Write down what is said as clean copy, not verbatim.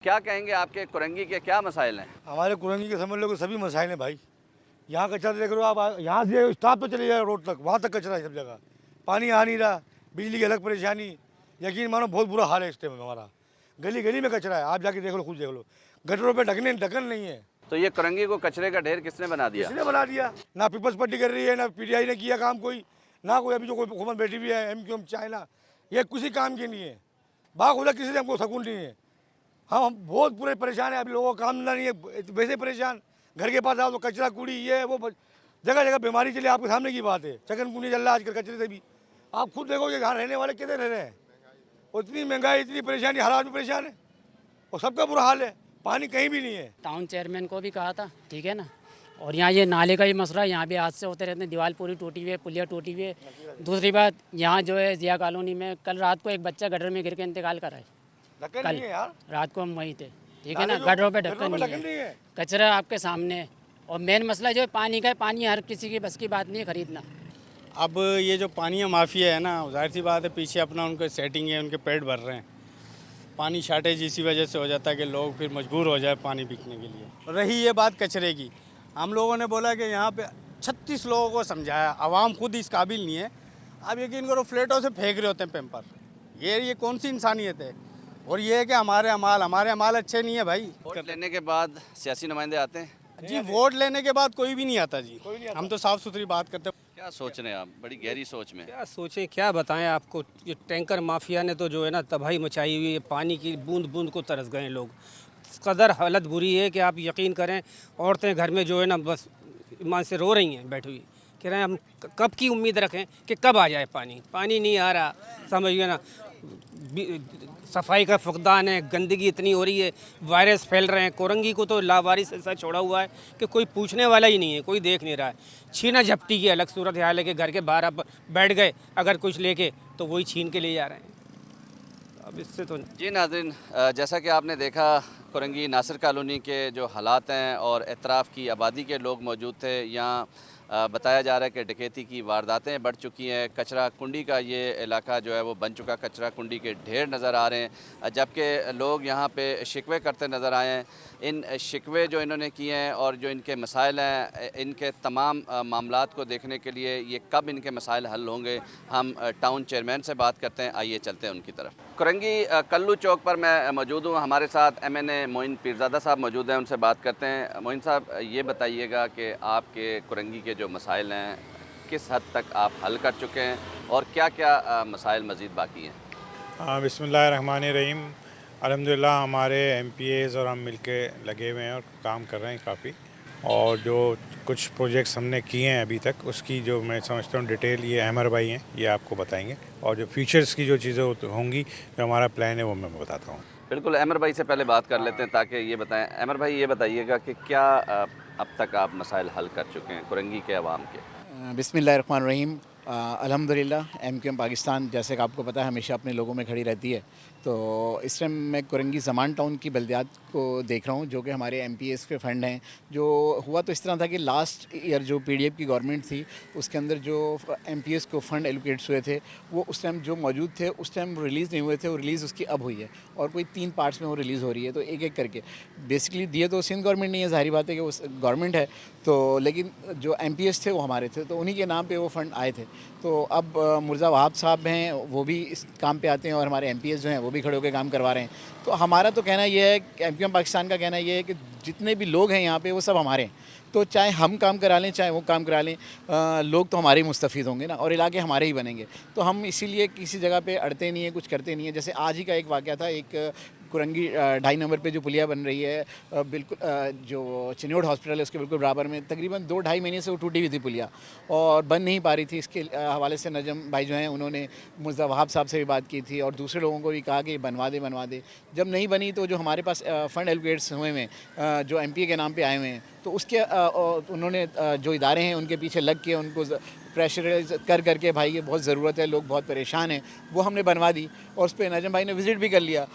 क्या कहेंगे, आपके कुरंगी के क्या मसाइल हैं? हमारे कुरंगी के समझ लो कि सभी मसाइल हैं भाई। यहाँ कचरा देख लो आप, यहाँ से स्टॉप पे चले जाए रोड तक, वहाँ तक कचरा है सब जगह। पानी आ नहीं रहा, बिजली की अलग परेशानी। यकीन मानो बहुत बुरा हाल है इस टाइम में हमारा। गली गली में कचरा है, आप जाके देख लो, खुद देख लो। गटरों पे ढक्कन नहीं है। तो ये कुरंगी को कचरे का ढेर किसने बना दिया? किसने बना दिया? ना पीपल्स पार्टी कर रही है, ना पीटीआई ने किया काम कोई, ना कोई अभी जो कोई हुकूमत बैठी हुई है एमक्यूएम चाइना, ये किसी काम की नहीं है। बाखुदा किसी ने हमको सकून नहीं है। हम बहुत पूरे परेशान है, अभी लोगों को काम धंधा नहीं है, वैसे परेशान। घर के पास आओ तो कचरा कूड़ी ये वो, जगह जगह बीमारी चली। आपके सामने की बात है, चिकनगुनिया चल रहा है आजकल कचरे से भी। आप खुद देखो कि यहाँ रहने वाले कैसे रह रहे हैं। और इतनी महंगाई, इतनी परेशानी, हर आदमी परेशान है और सबका बुरा हाल है। पानी कहीं भी नहीं है। टाउन चेयरमैन को भी कहा था, ठीक है ना। और यहाँ ये नाले का भी मसला है, यहाँ भी हादसे होते रहते हैं। दीवार पूरी टूटी हुई है, पुलिया टूटी हुई है। दूसरी बात, यहाँ जो है जिया कॉलोनी में कल रात को एक बच्चा गटर में गिर के इंतकाल करा है। ढक्कन कल नहीं है यार, रात को हम वहीं थे, ठीक है ना। गटरों पे ढक्कन नहीं है, कचरा आपके सामने है। और मेन मसला जो है पानी का है। पानी हर किसी की बस की बात नहीं है खरीदना। अब ये जो पानी माफिया है ना, जाहिर सी बात है पीछे अपना उनके सेटिंग है, उनके पेट भर रहे हैं। पानी शार्टेज इसी वजह से हो जाता है कि लोग फिर मजबूर हो जाए पानी पीने के लिए। रही ये बात कचरे की, हम लोगों ने बोला कि यहाँ पे 36 लोगों को समझाया, आवाम खुद इस काबिल नहीं है। आप यकीन करो फ्लेटों से फेंक रहे होते हैं पेपर। ये कौन सी इंसानियत है? और ये है कि हमारे अमाल अच्छे नहीं है भाई। वोट लेने के बाद सियासी नुमाइंदे आते हैं जी, वोट लेने के बाद कोई भी नहीं आता जी। हम तो साफ़ सुथरी बात करते हैं। क्या सोच रहे हैं आप, बड़ी गहरी सोच में? क्या सोचें, क्या बताएं आपको। ये टैंकर माफिया ने तो जो है ना तबाही मचाई हुई है। पानी की बूंद बूंद को तरस गए लोग। इस कदर हालत बुरी है कि आप यकीन करें, औरतें घर में जो है ना बस ईमान से रो रही हैं बैठी हुई। कह रहे हैं हम कब की उम्मीद रखें कि कब आ जाए पानी। पानी नहीं आ रहा, समझिए ना। सफाई का फुकदान है, गंदगी इतनी हो रही है, वायरस फैल रहे हैं। कुरंगी को तो लावारिस ऐसा छोड़ा हुआ है कि कोई पूछने वाला ही नहीं है, कोई देख नहीं रहा है। छीना झपटी की अलग सूरत हाल है कि घर के बाहर आप बैठ गए अगर कुछ लेके तो वही छीन के ले जा रहे हैं। अब इससे तो जी नाज़रीन, जैसा कि आपने देखा कुरंगी नासिर कॉलोनी के जो हालात हैं और एतराफ़ की आबादी के लोग मौजूद थे। यहाँ बताया जा रहा है कि डकैती की वारदातें बढ़ चुकी हैं। कचरा कुंडी का ये इलाका जो है वो बन चुका, कचरा कुंडी के ढेर नज़र आ रहे हैं। जबकि लोग यहाँ पे शिकवे करते नज़र आए हैं। इन शिकवे जो इन्होंने किए हैं और जो इनके मसाइल हैं, इनके तमाम मामलात को देखने के लिए ये कब इनके मसाइल हल होंगे, हम टाउन चेयरमैन से बात करते हैं। आइए चलते हैं उनकी तरफ। कुरंगी कल्लू चौक पर मैं मौजूद हूँ। हमारे साथ MNA मोइन पीरज़ादा साहब मौजूद हैं, उनसे बात करते हैं। मोइन साहब, ये बताइएगा कि आपके कुरंगी के जो मसाइल हैं किस हद तक आप हल कर चुके हैं और क्या क्या मसाइल मज़ीद बाकी हैं? बिस्मिल्लाहिर्रहमानिर्रहीम। अल्हम्दुलिल्लाह हमारे MPAs और हम मिलके लगे हुए हैं और काम कर रहे हैं काफ़ी। और जो कुछ प्रोजेक्ट्स हमने किए हैं अभी तक, उसकी जो मैं समझता हूँ डिटेल ये अहमर भाई हैं, ये आपको बताएंगे। और जो फ्यूचर्स की जो चीज़ें होंगी, जो हमारा प्लान है वो मैं बताता हूँ। बिल्कुल, अहमर भाई से पहले बात कर लेते हैं ताकि ये बताएं। अहमर भाई, ये बताइएगा कि क्या अब तक आप मसाइल हल कर चुके हैं कुरंगी के अवाम के? बिस्मिल्लाहिर्रहमानिर्रहीम। अल्हम्दुलिल्लाह MQM पाकिस्तान, जैसे कि आपको पता है, हमेशा अपने लोगों में खड़ी रहती है। तो इस टाइम मैं कुरंगी ज़मान टाउन की बल्दियात को देख रहा हूँ, जो कि हमारे MPAs के फ़ंड हैं। जो हुआ तो इस तरह था कि लास्ट ईयर जो PDF की गवर्नमेंट थी, उसके अंदर जो MPAs को फ़ंड एलोकेट्स हुए थे, वो उस टाइम जो मौजूद थे उस टाइम रिलीज़ नहीं हुए थे। वो रिलीज़ उसकी अब हुई है और कोई 3 पार्ट्स में वो रिलीज़ हो रही है। तो एक एक करके बेसिकली दिए तो सिंध गवर्नमेंट नहीं है, ज़ाहिर बात है कि वो गवर्नमेंट है। तो लेकिन जो MPAs थे वो हमारे थे, तो उन्हीं के नाम पे वो फ़ंड आए थे। तो अब मिर्ज़ा वहाब साहब हैं, वो भी इस काम पे आते हैं और हमारे MPAs जो हैं वो भी खड़े होकर काम करवा रहे हैं। तो हमारा तो कहना ये है, MQM पाकिस्तान का कहना ये है कि जितने भी लोग हैं यहाँ पे वो सब हमारे हैं। तो चाहे हम काम करा लें, चाहे वो काम करा लें, लोग तो हमारे ही मुस्तफ़ीद होंगे ना, और इलाके हमारे ही बनेंगे। तो हम इसीलिए किसी जगह पे अड़ते नहीं हैं, कुछ करते नहीं हैं। जैसे आज ही का एक वाक़या था, एक कुरंगी 2.5 नंबर पे जो पुलिया बन रही है, बिल्कुल जो चिन्योड हॉस्पिटल है उसके बिल्कुल बराबर में, तकरीबन 2-2.5 महीने से वो टूटी हुई थी पुलिया और बन नहीं पा रही थी। इसके हवाले से नजम भाई जो हैं उन्होंने मुर्ज़ा वहाब साहब से भी बात की थी और दूसरे लोगों को भी कहा कि बनवा दे। जब नहीं बनी तो जो हमारे पास फ़ंड एलोकेट्स हुए हैं, जो MPA के नाम पर आए हुए हैं, तो उसके उन्होंने जो इदारे हैं उनके पीछे लग के उनको प्रेशराइज कर करके, भाई ये बहुत ज़रूरत है, लोग बहुत परेशान हैं, वो हमने बनवा दी। और उस पर नजम भाई ने विज़िट भी कर लिया